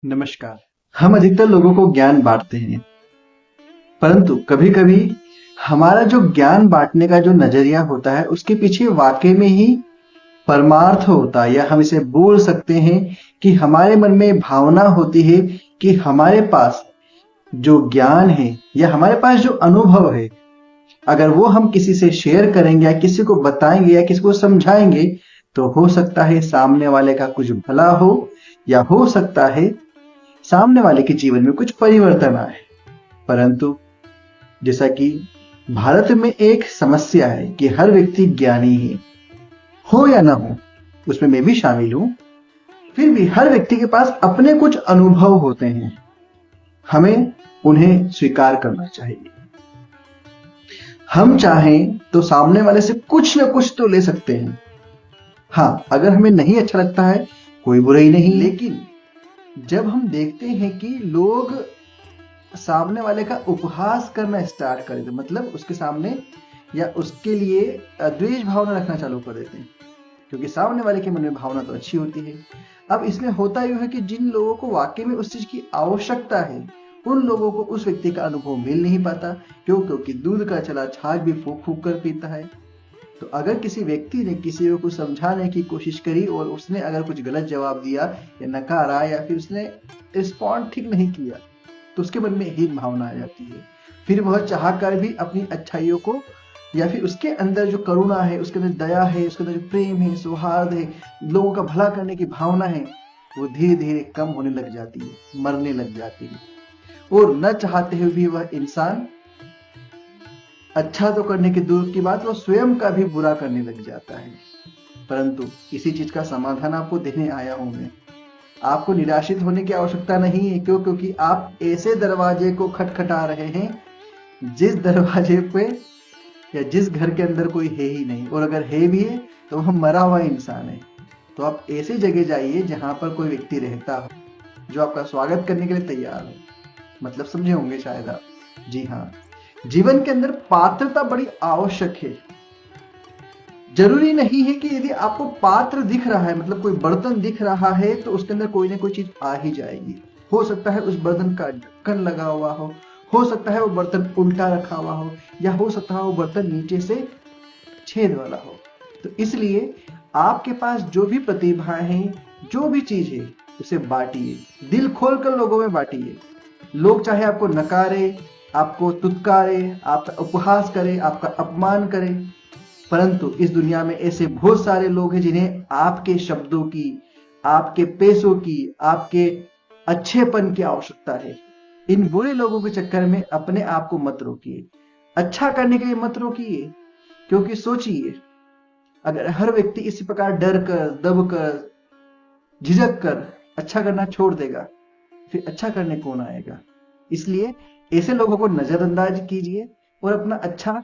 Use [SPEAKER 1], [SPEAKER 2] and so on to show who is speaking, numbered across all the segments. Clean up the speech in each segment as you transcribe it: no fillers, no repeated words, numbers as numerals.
[SPEAKER 1] नमस्कार। हम अधिकतर लोगों को ज्ञान बांटते हैं, परंतु कभी-कभी हमारा जो ज्ञान बांटने का जो नजरिया होता है, उसके पीछे वाकई में ही परमार्थ होता है, या हम इसे बोल सकते हैं कि हमारे मन में भावना होती है कि हमारे पास जो ज्ञान है या हमारे पास जो अनुभव है, अगर वो हम किसी से शेयर करेंगे या किसी को बताएंगे या किसी को समझाएंगे, तो हो सकता है सामने वाले का कुछ भला हो, या हो सकता है सामने वाले के जीवन में कुछ परिवर्तन आए। परंतु जैसा कि भारत में एक समस्या है कि हर व्यक्ति ज्ञानी है, हो या ना हो, उसमें मैं भी शामिल हूं। फिर भी हर व्यक्ति के पास अपने कुछ अनुभव होते हैं, हमें उन्हें स्वीकार करना चाहिए। हम चाहें तो सामने वाले से कुछ ना कुछ तो ले सकते हैं। हाँ, अगर हमें नहीं अच्छा लगता है, कोई बुराई नहीं, लेकिन जब हम देखते हैं कि लोग सामने वाले का उपहास करना स्टार्ट कर देते, मतलब उसके सामने या उसके लिए द्वेष भावना रखना चालू कर देते हैं, क्योंकि सामने वाले के मन में भावना तो अच्छी होती है। अब इसमें होता यूं है कि जिन लोगों को वाकई में उस चीज की आवश्यकता है, उन लोगों को उस व्यक्ति का अनुभव मिल नहीं पाता। क्यों? क्योंकि दूध का चला छाछ भी फूंक फूंक कर पीता है। तो अगर किसी व्यक्ति ने किसी को कुछ समझाने की कोशिश करी और उसने अगर कुछ गलत जवाब दिया या नकारा, या फिर उसने रिस्पॉन्ड ठीक नहीं किया, तो उसके मन में हीन भावना आ जाती है। फिर वह चाह कर भी अपनी अच्छाइयों को, या फिर उसके अंदर जो करुणा है, उसके अंदर दया है, उसके अंदर जो प्रेम है, सौहार्द है, लोगों का भला करने की भावना है, वो धीरे धीरे कम होने लग जाती है, मरने लग जाती है। और न चाहते हुए भी वह इंसान अच्छा तो करने की दूर की बात, वो स्वयं का भी बुरा करने लग जाता है। परंतु इसी चीज का समाधान आपको देने आया हूं मैं। आपको निराशित होने की आवश्यकता नहीं है। क्यों? क्योंकि आप ऐसे दरवाजे को खटखटा रहे हैं जिस दरवाजे पे या जिस घर के अंदर कोई है ही नहीं, और अगर है भी है तो वह मरा हुआ इंसान है। तो आप ऐसी जगह जाइए जहां पर कोई व्यक्ति रहता हो, जो आपका स्वागत करने के लिए तैयार हो। मतलब समझे होंगे शायद आप। जी हाँ, जीवन के अंदर पात्रता बड़ी आवश्यक है। जरूरी नहीं है कि यदि आपको पात्र दिख रहा है, मतलब कोई बर्तन दिख रहा है, तो उसके अंदर कोई ना कोई चीज आ ही जाएगी। हो सकता है उस बर्तन का ढक्कन लगा हुआ हो सकता है वो बर्तन उल्टा रखा हुआ हो, या हो सकता है वो बर्तन नीचे से छेद वाला हो। तो इसलिए आपके पास जो भी प्रतिभाएं हैं, जो भी चीज है, उसे बांटिए, दिल खोलकर लोगों में बांटिए। लोग चाहे आपको नकारे, आपको तुतकारे, आपका उपहास करे, आपका अपमान करे, परंतु इस दुनिया में ऐसे बहुत सारे लोग हैं जिन्हें आपके शब्दों की, आपके पैसों की, आपके अच्छेपन की आवश्यकता है। इन बुरे लोगों के चक्कर में अपने आप को मत रोकिए, अच्छा करने के लिए मत रोकिए। क्योंकि सोचिए, अगर हर व्यक्ति इसी प्रकार डर कर, दब कर, झिझक कर अच्छा करना छोड़ देगा, फिर अच्छा करने कौन आएगा? इसलिए ऐसे लोगों को नजरअंदाज कीजिए और अपना अच्छा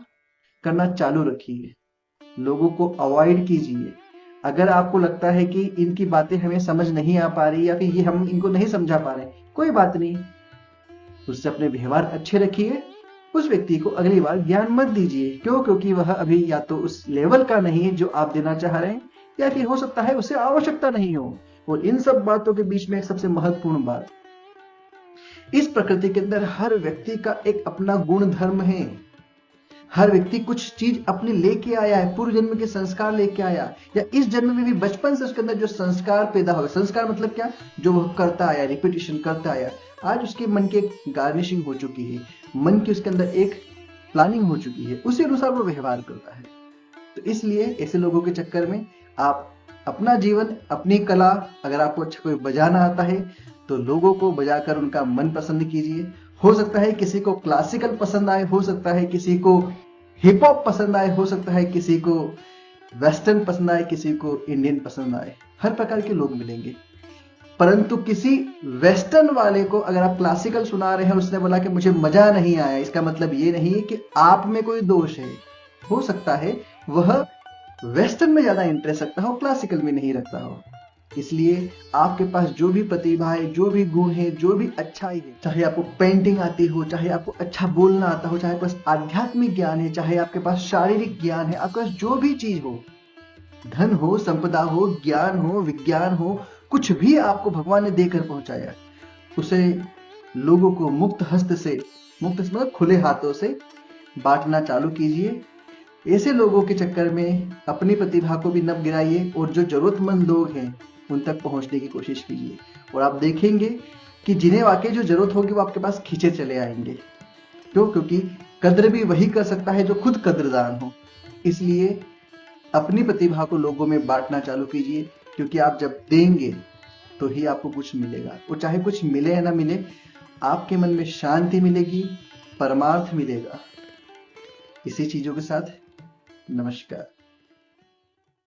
[SPEAKER 1] करना चालू रखिए। लोगों को अवॉइड कीजिए। अगर आपको लगता है कि इनकी बातें हमें समझ नहीं आ पा रही, या फिर ये हम इनको नहीं समझा पा रहे, कोई बात नहीं, उससे अपने व्यवहार अच्छे रखिए। उस व्यक्ति को अगली बार ज्ञान मत दीजिए। क्यों? क्योंकि वह अभी या तो उस लेवल का नहीं है जो आप देना चाह रहे हैं, या फिर हो सकता है उसे आवश्यकता नहीं हो। और इन सब बातों के बीच में एक सबसे महत्वपूर्ण बात, इस प्रकृति के अंदर हर व्यक्ति का एक अपना गुण धर्म है। हर व्यक्ति कुछ चीज अपने लेके आया है, पूर्व जन्म के संस्कार लेके आया, या इस जन्म में भी बचपन से उसके अंदर जो संस्कार पैदा हो, संस्कार मतलब क्या? जो वह करता आया, रिपीटिशन करता आया, आज उसके मन की गार्निशिंग हो चुकी है, मन की उसके अंदर एक प्लानिंग हो चुकी है, उसी अनुसार वो व्यवहार करता है। तो इसलिए ऐसे लोगों के चक्कर में आप अपना जीवन, अपनी कला, अगर आपको अच्छा कोई बजाना आता है तो लोगों को बजाकर उनका मन पसंद कीजिए। हो सकता है किसी को क्लासिकल पसंद आए, हो सकता है किसी को हिप हॉप पसंद आए, हो सकता है किसी को वेस्टर्न पसंद आए, किसी को इंडियन पसंद आए, हर प्रकार के लोग मिलेंगे। परंतु किसी वेस्टर्न वाले को अगर आप क्लासिकल सुना रहे हैं, उसने बोला कि मुझे मजा नहीं आया, इसका मतलब ये नहीं है कि आप में कोई दोष है। हो सकता है वह वेस्टर्न में ज्यादा इंटरेस्ट रखता हो, क्लासिकल में नहीं रखता हो। इसलिए आपके पास जो भी प्रतिभा है, जो भी गुण है, जो भी अच्छाई है, चाहे आपको पेंटिंग आती हो, चाहे आपको अच्छा बोलना आता हो, चाहे आपके पास आध्यात्मिक ज्ञान है, चाहे आपके पास शारीरिक ज्ञान है, आपके पास जो भी चीज हो, धन हो, संपदा हो, ज्ञान हो, विज्ञान हो, कुछ भी आपको भगवान ने देकर पहुंचाया, उसे लोगों को मुक्त हस्त से, मुक्त हस्त मतलब खुले हाथों से बांटना चालू कीजिए। ऐसे लोगों के चक्कर में अपनी प्रतिभा को भी न गिराइए और जो जरूरतमंद लोग हैं उन तक पहुंचने की कोशिश कीजिए, और आप देखेंगे कि जिन्हें वाकई जो जरूरत होगी वो आपके पास खींचे चले आएंगे। क्यों? क्योंकि कद्र भी वही कर सकता है जो खुद कद्रदान हो। इसलिए अपनी प्रतिभा को लोगों में बांटना चालू कीजिए, क्योंकि आप जब देंगे तो ही आपको कुछ मिलेगा, और चाहे कुछ मिले या ना मिले, आपके मन में शांति मिलेगी, परमार्थ मिलेगा। इसी चीजों के साथ नमस्कार।